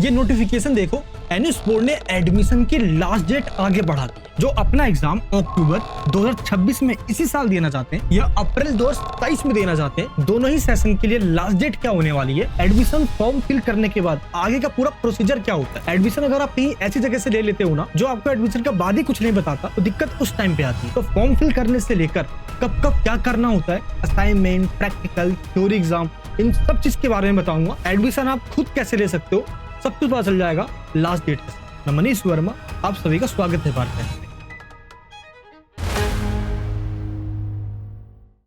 ये नोटिफिकेशन देखो, NS board ने एडमिशन की लास्ट डेट आगे बढ़ा दी। जो अपना एग्जाम अक्टूबर 2026 में इसी साल देना चाहते हैं या अप्रैल 2027 में देना चाहते हैं, दोनों ही सेशन के लिए लास्ट डेट क्या होने वाली है, एडमिशन फॉर्म फिल करने के बाद आगे का पूरा प्रोसीजर क्या होता है। एडमिशन अगर आप कहीं ऐसी जगह से ले लेते हो ना जो आपको एडमिशन के बाद ही कुछ नहीं बताता, तो दिक्कत उस टाइम पे आती है। तो फॉर्म फिल करने से लेकर कब कब क्या करना होता है, असाइनमेंट, प्रैक्टिकल, थ्योरी एग्जाम, इन सब चीज के बारे में बताऊंगा। एडमिशन आप खुद कैसे ले सकते हो, सब कुछ पता चल जाएगा लास्ट डेट के साथ। मैं मनीष वर्मा, आप सभी का स्वागत है भारत।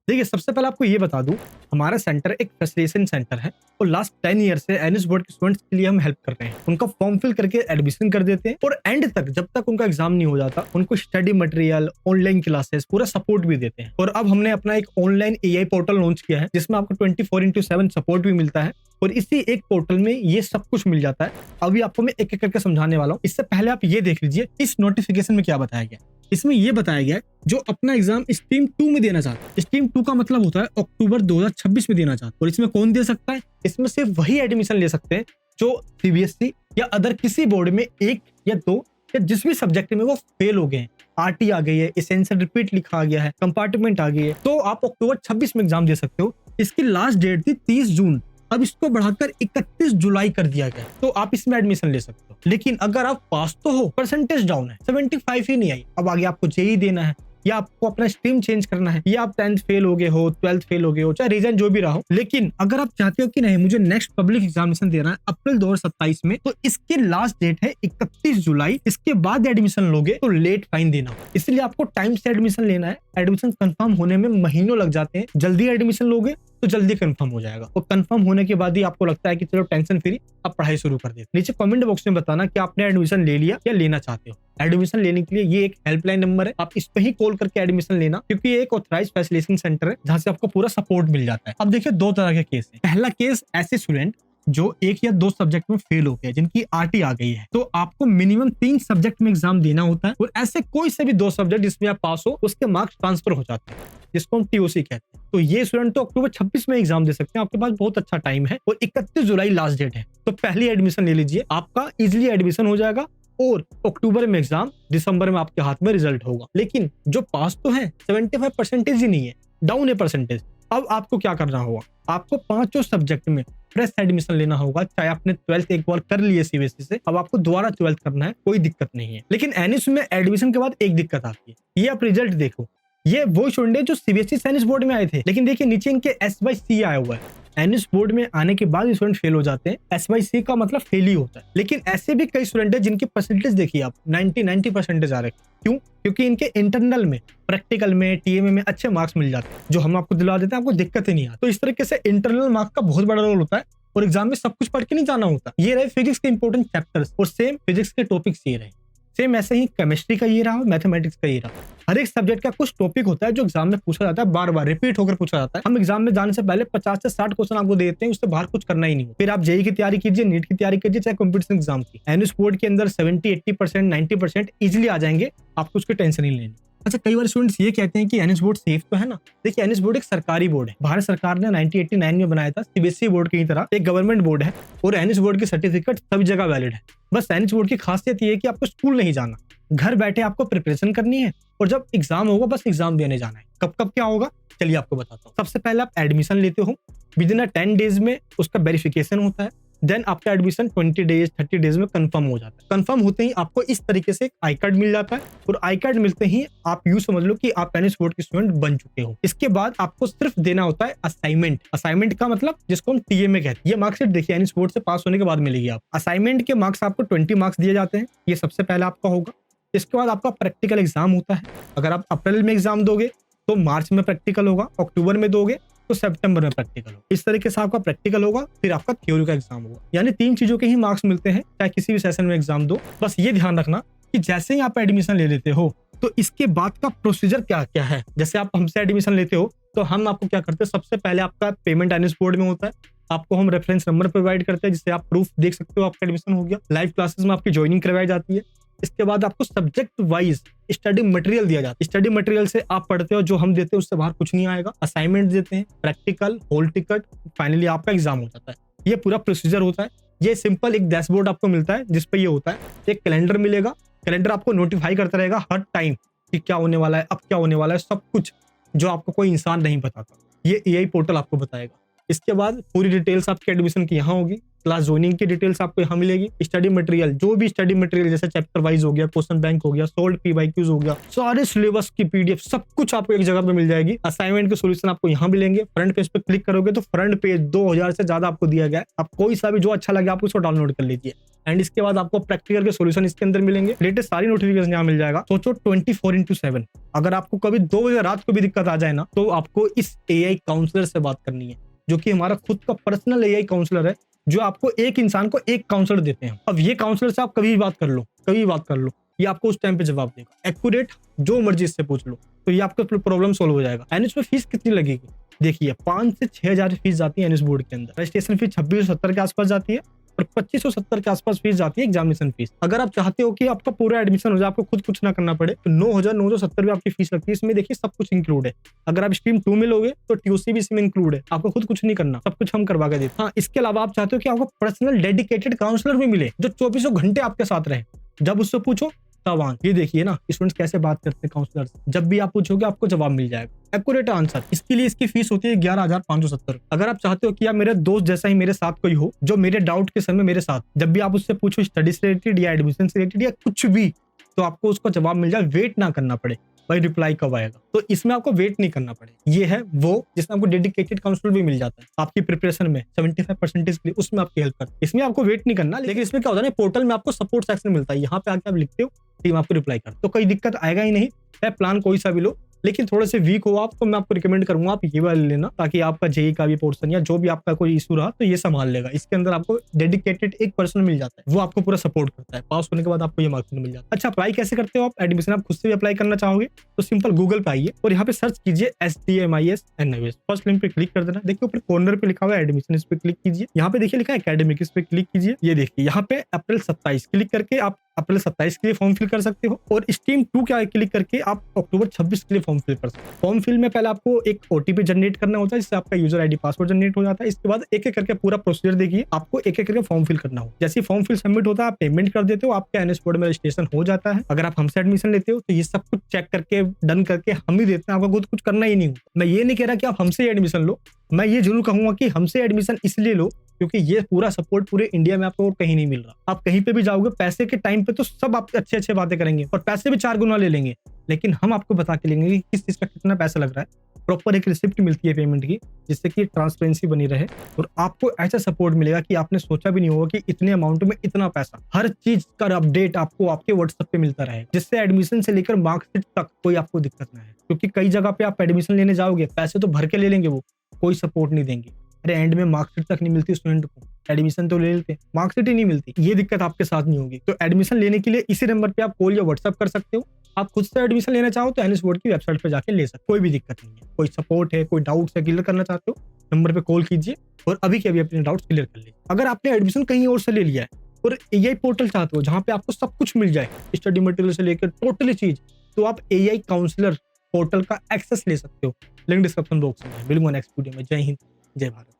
देखिए, सबसे पहले आपको ये बता दूं, हमारा सेंटर एक फैसिलिटेशन सेंटर है और लास्ट 10 ईयर से एनएस बोर्ड के स्टूडेंट्स के लिए हम हेल्प कर रहे हैं। उनका फॉर्म फिल करके एडमिशन कर देते हैं और एंड तक, जब तक उनका एग्जाम नहीं हो जाता, उनको स्टडी मटेरियल, ऑनलाइन क्लासेस, पूरा सपोर्ट भी देते हैं। और अब हमने अपना एक ऑनलाइन एआई पोर्टल लॉन्च किया है जिसमें आपको 24/7 सपोर्ट भी मिलता है और इसी एक पोर्टल में ये सब कुछ मिल जाता है। अभी आपको मैं एक एक करके समझाने वाला हूँ। इससे पहले आप ये देख लीजिए इस नोटिफिकेशन में क्या बताया गया। इसमें यह बताया गया है जो अपना एग्जाम स्ट्रीम 2 में देना चाहता है, स्ट्रीम 2 का मतलब होता है अक्टूबर 2026 में देना चाहता है। और इसमें कौन दे सकता है? इसमें सिर्फ वही एडमिशन ले सकते हैं जो सीबीएसई या अदर किसी बोर्ड में 1 या 2 या जिस भी सब्जेक्ट में वो फेल हो गए हैं। आरटी आ गई है, एसेंशियल रिपीट लिखा गया है, कंपार्टमेंट आ गई है, तो आप अक्टूबर 26 में एग्जाम दे सकते हो। इसकी लास्ट डेट थी 30 जून, अब इसको बढ़ाकर 31 जुलाई कर दिया गया, तो आप इसमें एडमिशन ले सकते हो। लेकिन अगर आप पास तो हो, परसेंटेज डाउन है, 75 ही नहीं आई, अब आगे आपको जेई देना है या आपको अपना स्ट्रीम चेंज करना है या आप 10th फेल हो गए हो, 12th फेल हो गए हो, चाहे रीजन जो भी रहा हो, लेकिन अगर आप चाहते हो कि नहीं मुझे नेक्स्ट पब्लिक एग्जामिनेशन देना है अप्रैल 2027 में, तो इसकी लास्ट डेट है 31 जुलाई। इसके बाद एडमिशन लोगे तो लेट फाइन देना हो, इसलिए आपको टाइम से एडमिशन लेना है। एडमिशन कंफर्म होने में महीनों लग जाते हैं, जल्दी एडमिशन लोगे तो जल्दी कंफर्म हो जाएगा और कंफर्म होने के बाद ही आपको लगता है कि चलो टेंशन फ्री आप पढ़ाई शुरू कर देते। नीचे कमेंट बॉक्स में बताना कि आपने एडमिशन ले लिया या लेना चाहते हो। एडमिशन लेने के लिए ये एक हेल्पलाइन नंबर है, आप इस पे ही कॉल करके एडमिशन लेना, क्योंकि ये एक ऑथराइज्ड फैसिलिटेशन सेंटर है जहां से आपको पूरा सपोर्ट मिल जाता है। अब देखिए, 2 तरह के केस है। पहला केस ऐसे स्टूडेंट जो 1 या 2 सब्जेक्ट में फेल हो गए, जिनकी आरटी आ गई है, तो आपको मिनिमम 3 सब्जेक्ट में एग्जाम देना होता है और ऐसे कोई से भी 2 सब्जेक्ट जिसमें आप पास हो उसके मार्क्स ट्रांसफर हो जाते हैं, जिसको हम टीओसी कहते हैं। तो ये स्टूडेंट तो अक्टूबर 26 में एग्जाम दे सकते हैं, आपके पास बहुत अच्छा टाइम है और 31 जुलाई लास्ट डेट है। तो पहली एडमिशन ले लीजिए, आपका इजिली एडमिशन हो जाएगा और अक्टूबर में एग्जाम, दिसंबर में आपके हाथ में रिजल्ट होगा। लेकिन जो पास तो है 75% ही नहीं है, डाउन है परसेंटेज। अब आपको क्या करना होगा, आपको 5 सब्जेक्ट में फ्रेश एडमिशन लेना होगा। चाहे आपने 12th एक बार कर लिए सीबीएसई से, अब आपको दोबारा 12th करना है, कोई दिक्कत नहीं है। लेकिन एनएस में एडमिशन के बाद एक दिक्कत आती है, ये आप रिजल्ट देखो, ये वो स्टूडेंट है जो सीबीएसई से एनएस बोर्ड में आए थे, लेकिन देखिए नीचे इनके S/C आया हुआ है। एनएस बोर्ड में आने के बाद स्टूडेंट फेल हो जाते हैं, S/C का मतलब फेल ही होता है। लेकिन ऐसे भी कई स्टूडेंट है जिनकी परसेंटेज देखिए आप 90% आ रहे हैं। क्यों? क्योंकि इनके इंटरनल में, प्रैक्टिकल में, टीएमए में अच्छे मार्क्स मिल जाते हैं जो हम आपको दिला देते हैं, आपको दिक्कत ही नहीं आती। तो इस तरीके से इंटरनल मार्क्स का बहुत बड़ा रोल होता है और एग्जाम में सब कुछ पढ़ के नहीं जाना होता। ये रहे फिजिक्स के इंपॉर्टेंट चैप्टर्स और सेम फिजिक्स के टॉपिक्स ये रहे, सेम ऐसे ही केमिस्ट्री का ये रहा, मैथमेटिक्स का ये रहा। हर एक सब्जेक्ट का कुछ टॉपिक होता है जो एग्जाम में पूछा जाता है, बार बार रिपीट होकर पूछा जाता है। हम एग्जाम में जाने से पहले 50 से 60 क्वेश्चन आपको देते हैं, उससे बाहर कुछ करना ही नहीं हो। फिर आप जेई की तैयारी कीजिए, नीट की तैयारी कीजिए, चाहे कॉम्पिटिशन एग्जाम की, एनएस बोर्ड के अंदर 70-80%, 90% इजिली आ जाएंगे, आपको उसकी टेंशन नहीं लेनी। अच्छा, कई बार स्टूडेंट्स ये कहते हैं कि एनएस बोर्ड सेफ तो है ना। देखिए, एनएस बोर्ड एक सरकारी बोर्ड है, भारत सरकार ने 1989 में बनाया था। सीबीएसई बोर्ड की तरह एक गवर्नमेंट बोर्ड है और एनएस बोर्ड की सर्टिफिकेट सभी जगह वैलिड है। बस एनएस बोर्ड की खासियत ये है कि आपको स्कूल नहीं जाना, घर बैठे आपको प्रिपरेशन करनी है और जब एग्जाम होगा बस एग्जाम देने जाना है। कब कब क्या होगा चलिए आपको बताता हूँ। सबसे पहले आप एडमिशन लेते हो, विदिन 10 डेज में उसका वेरिफिकेशन होता है, देन आपका एडमिशन 20 डेज 30 डेज में कंफर्म हो जाता है। कंफर्म होते ही आपको इस तरीके से एक आई कार्ड मिल जाता है और आई कार्ड मिलते ही आप यूं समझ लो कि आप एनएस बोर्ड के स्टूडेंट बन चुके हो। इसके बाद आपको सिर्फ देना होता है असाइनमेंट। असाइनमेंट का मतलब जिसको हम टीएमए कहते हैं, ये मार्कशीट देखिए एनएस बोर्ड से पास होने के बाद मिलेगी। आप असाइनमेंट के मार्क्स आपको 20 मार्क्स दिए जाते हैं, ये सबसे पहले आपका होगा। इसके बाद आपका प्रैक्टिकल एग्जाम होता है। अगर आप अप्रैल में एग्जाम दोगे तो मार्च में प्रैक्टिकल होगा, अक्टूबर में दोगे तो सितंबर में प्रैक्टिकल होगा। इस तरीके से आपका प्रैक्टिकल होगा, फिर आपका थ्योरी का एग्जाम होगा। यानी 3 चीजों के ही मार्क्स मिलते हैं, चाहे किसी भी सेशन में एग्जाम दो। बस ये ध्यान रखना कि जैसे ही आप एडमिशन ले लेते हो तो इसके बाद का प्रोसीजर क्या क्या है। जैसे आप हमसे एडमिशन लेते हो तो हम आपको क्या करते हैं, सबसे पहले आपका पेमेंट एनएस बोर्ड में होता है, आपको हम रेफरेंस नंबर प्रोवाइड करते हैं जिससे आप प्रूफ देख सकते हो आपका एडमिशन हो गया। लाइव क्लासेस में आपकी ज्वाइनिंग करवाई जाती है। इसके बाद आपको सब्जेक्ट वाइज स्टडी मटेरियल दिया जाता है। स्टडी मटेरियल से आप पढ़ते हो, जो हम देते हैं उससे बाहर कुछ नहीं आएगा। असाइनमेंट देते हैं, प्रैक्टिकल, हॉल टिकट, फाइनली आपका एग्जाम हो जाता है। ये पूरा प्रोसीजर होता है ये सिंपल एक डैशबोर्ड आपको मिलता है जिस पे ये होता है। एक कैलेंडर मिलेगा, कैलेंडर आपको नोटिफाई करता रहेगा हर टाइम कि क्या होने वाला है, अब क्या होने वाला है, सब कुछ जो आपको कोई इंसान नहीं बताता, ये एआई पोर्टल आपको बताएगा। इसके बाद पूरी डिटेल्स आपकी एडमिशन की यहाँ होगी, क्लास ज्वाइनिंग की डिटेल्स आपको यहाँ मिलेगी, स्टडी मटेरियल, जो भी स्टडी मटेरियल जैसे चैप्टर वाइज हो गया, क्वेश्चन बैंक हो गया, सोल्ड पीवाईक्यूज हो गया, सारे सिलेबस की पीडीएफ सब कुछ आपको एक जगह पे मिल जाएगी। असाइनमेंट के सॉल्यूशन आपको यहाँ मिलेंगे। फ्रंट पेज पे क्लिक करोगे तो फ्रंट पेज 2000 से ज्यादा आपको दिया गया है। आप कोई सा भी जो अच्छा लगे आप उसको डाउनलोड कर लीजिए। एंड इसके बाद आपको प्रैक्टिकल के सॉल्यूशन इसके अंदर मिलेंगे। लेटेस्ट सारी नोटिफिकेशन यहाँ मिल जाएगा। सोचो 24/7 अगर आपको कभी 2 बजे रात को भी दिक्कत आ जाए ना, तो आपको इस एआई काउंसलर से बात करनी है, जो कि हमारा खुद का पर्सनल एआई काउंसलर है, जो आपको एक इंसान को एक काउंसलर देते हैं। अब ये काउंसलर से आप कभी भी बात कर लो, कभी भी बात कर लो, ये आपको उस टाइम पे जवाब देगा। एक्यूरेट, जो मर्जी इससे पूछ लो, तो ये आपका प्रॉब्लम सोल्व हो जाएगा। एंड इसमें फीस कितनी लगेगी? देखिए 5 से 6 हजार फीस जाती है एनएस बोर्ड के अंदर। रजिस्ट्रेशन फीस 2670 के आसपास जाती है और 2570 के आसपास फीस जाती है एग्जामिनेशन फीस। अगर आप चाहते हो कि आपका पूरा एडमिशन हो जाए, आपको खुद कुछ ना करना पड़े, तो 9970 आपकी फीस लगती है। इसमें देखिए सब कुछ इंक्लूड है। अगर आप स्ट्रीम 2 में लोगे तो ट्यूसी भी इसमें इंक्लूड है, आपको खुद कुछ नहीं करना, सब कुछ हम करवा के देते हैं। हाँ, इसके अलावा आप चाहते हो कि आपको पर्सनल डेडिकेटेड काउंसलर भी मिले, जो 24 घंटे आपके साथ रहे, जब उससे पूछो तब आन। ये देखिए ना स्टूडेंट्स कैसे बात करते हैं काउंसलर से, जब भी आप पूछोगे आपको जवाब मिल जाएगा, एक्यूरेट आंसर। इसके लिए इसकी फीस होती है 11,570। अगर आप चाहते हो कि आप मेरे दोस्त जैसा ही मेरे साथ कोई हो, जो मेरे डाउट के समय मेरे साथ, जब भी आप उससे पूछो स्टडी से रिलेटेड या एडमिशन से रिलेटेड या कुछ भी, तो आपको उसका जवाब मिल जाए, वेट ना करना पड़े भाई रिप्लाई कब आएगा। तो इसमें आपको वेट नहीं करना पड़ेगा। ये है वो जिसमें आपको डेडिकेटेड काउंसलर भी मिल जाता है आपकी प्रिपरेशन में 75% के लिए, उसमें आपकी हेल्प करता है। इसमें आपको वेट नहीं करना। लेकिन इसमें क्या होता है ना, पोर्टल में आपको सपोर्ट सेक्शन मिलता है, यहाँ पे आके आप लिखते हो, टीम आपको रिप्लाई कर, तो कोई दिक्कत आएगा ही नहीं। है प्लान कोई सा भी लो, लेकिन थोड़े से वीक हो आप, तो मैं आपको रिकमेंड करूंगा आप ये वाला लेना, ताकि आपका जेई का भी पोर्शन या जो भी आपका कोई इशू रहा तो ये संभाल लेगा। इसके अंदर आपको डेडिकेटेड एक पर्सन मिल जाता है, वो आपको पूरा सपोर्ट करता है। पास होने के बाद आपको ये मार्क्स मिल जाता है। अच्छा, अप्लाई कैसे करते हो आप? एडमिशन आप खुद से भी अप्लाई करना चाहोगे तो सिंपल गूगल पे आइए और यहाँ पे सर्च कीजिए SDMIS NIS। फर्स्ट लिंक पे क्लिक कर देना। देखिए ऊपर कॉर्नर पे लिखा हुआ है एडमिशन, इस पे क्लिक कीजिए। यहाँ पे देखिए लिखा है एकेडमिक, इस पे क्लिक कीजिए। ये देखिए यहाँ पे अप्रैल 27 क्लिक करके आप अप्रैल 27 के लिए फॉर्म फिल कर सकते हो, और स्ट्रीम 2 क्या क्लिक करके आप अक्टूबर 26 के लिए फॉर्म फिल कर सकते हो। फॉर्म फिल में पहले आपको एक OTP जनरेट करना होता है, जिससे आपका यूजर आईडी पासवर्ड जनरेट हो जाता है। इसके बाद एक एक करके पूरा प्रोसीजर देखिए, आपको एक एक करके फॉर्म फिल करना हो। जैसे फॉर्म फिल सबमिट होता है, आप पेमेंट कर देते हो, आपका एनएस बोर्ड में रजिस्ट्रेशन हो जाता है। अगर आप हमसे एडमिशन लेते हो तो ये सब कुछ चेक करके डन करके हम ही देते हैं, आपको खुद कुछ करना ही नहीं होता। मैं ये नहीं कह रहा कि आप हमसे एडमिशन लो, मैं ये जरूर कहूंगा कि हमसे एडमिशन इसलिए लो क्योंकि ये पूरा सपोर्ट पूरे इंडिया में आपको और कहीं नहीं मिल रहा। आप कहीं पे भी जाओगे, पैसे के टाइम पे तो सब आप अच्छे अच्छे बातें करेंगे और पैसे भी 4 गुना ले लेंगे, लेकिन हम आपको बता के लेंगे कि किस चीज का कितना पैसा लग रहा है। प्रॉपर एक रिसिप्ट मिलती है पेमेंट की, जिससे कि ट्रांसपेरेंसी बनी रहे, और आपको ऐसा सपोर्ट मिलेगा कि आपने सोचा भी नहीं होगा कि इतने अमाउंट में इतना पैसा। हर चीज का अपडेट आपको आपके व्हाट्सएप पे मिलता रहेगा, जिससे एडमिशन से लेकर मार्कशीट तक कोई आपको दिक्कत ना है। क्योंकि कई जगह पे आप एडमिशन लेने जाओगे, पैसे तो भर के ले लेंगे, वो कोई सपोर्ट नहीं देंगे। अरे एंड में मार्कशीट तक नहीं मिलती स्टूडेंट को, एडमिशन तो ले लेते हैं, मार्कशीट ही नहीं मिलती। ये दिक्कत आपके साथ नहीं होगी। तो एडमिशन लेने के लिए इसी नंबर पे आप कॉल या व्हाट्सएप कर सकते हो। आप खुद से एडमिशन लेना चाहो तो एनएस बोर्ड की वेबसाइट पे जाके ले सकते हो, कोई भी दिक्कत नहीं है। कोई सपोर्ट है, कोई डाउट्स है, क्लियर करना चाहते हो, नंबर पे कॉल कीजिए और अभी के अभी अपने डाउट्स क्लियर कर लीजिए। अगर आपने एडमिशन कहीं और से ले लिया है और एआई पोर्टल चाहते हो जहाँ पे आपको सब कुछ मिल जाए, स्टडी मटेरियल से लेकर टोटली चीज, तो आप एआई काउंसलर पोर्टल का एक्सेस ले सकते हो। लिंक डिस्क्रिप्शन बॉक्स में है। मिलूंगा नेक्स्ट वीडियो में। जय हिंद, जय भारत।